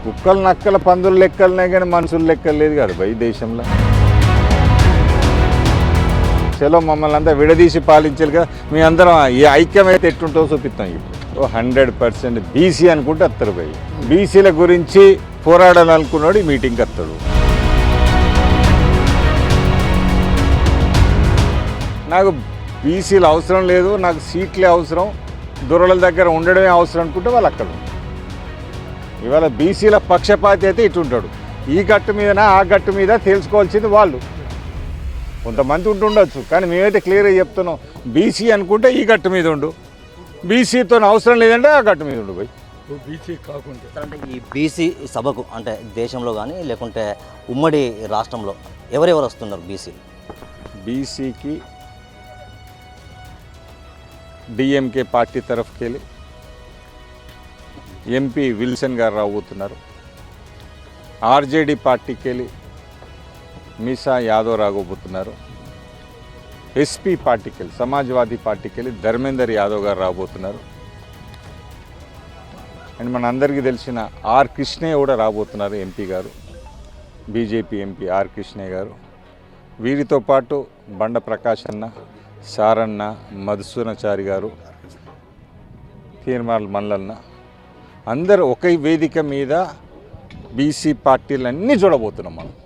కుక్కలు నక్కల పందుల లెక్కలనే కానీ మనుషుల లెక్కలు లేదు కదా భయ్ దేశంలో. చలో మమ్మల్ని అంతా విడదీసి పాలించాలి కదా, మీ అందరం ఈ ఐక్యమైతే ఎట్టుంటో చూపిస్తాం. ఇప్పుడు 100% బీసీ అనుకుంటే వస్తారు భయ్. బీసీల గురించి పోరాడాలనుకున్నాడు ఈ మీటింగ్కి వస్తాడు. నాకు బీసీలు అవసరం లేదు, నాకు సీట్లే అవసరం, దొరల దగ్గర ఉండడమే అవసరం అనుకుంటే వాళ్ళు అక్కడ. ఇవాళ బీసీల పక్షపాతి అయితే ఇటుంటాడు. ఈ గట్టు మీదనా ఆ గట్టు మీద తెలుసుకోవాల్సింది వాళ్ళు. కొంతమంది ఉంటుండొచ్చు, కానీ మేమైతే క్లియర్గా చెప్తున్నాం, బీసీ అనుకుంటే ఈ గట్టు మీద ఉండు, బీసీతో అవసరం లేదంటే ఆ గట్టు మీద ఉండు పోయి. బీసీ కాకుండా అంటే ఈ బీసీ సభకు అంటే దేశంలో కానీ లేకుంటే ఉమ్మడి రాష్ట్రంలో ఎవరెవరు వస్తున్నారు బీసీ? బీసీకి డిఎంకే పార్టీ తరఫుకి వెళ్ళి ఎంపీ విల్సన్ గారు రాబోతున్నారు. ఆర్జేడీ పార్టీకి వెళ్ళి మీసా యాదవ్ రాబోతున్నారు. ఎస్పీ పార్టీకి వెళ్ళి సమాజ్వాదీ పార్టీకి వెళ్ళి ధర్మేందర్ యాదవ్ గారు రాబోతున్నారు. అండ్ మన అందరికీ తెలిసిన ఆర్ కృష్ణయ్య కూడా రాబోతున్నారు, ఎంపీ గారు, బీజేపీ ఎంపీ ఆర్ కృష్ణయ్య గారు. వీరితో పాటు బండ ప్రకాష్ అన్న, సారన్న, మధుసూనాచారి గారు, తీర్మాల్ మల్లన్న, అందరూ ఒకే వేదిక మీద బీసీ పార్టీలన్నీ చూడబోతున్నాం మనం.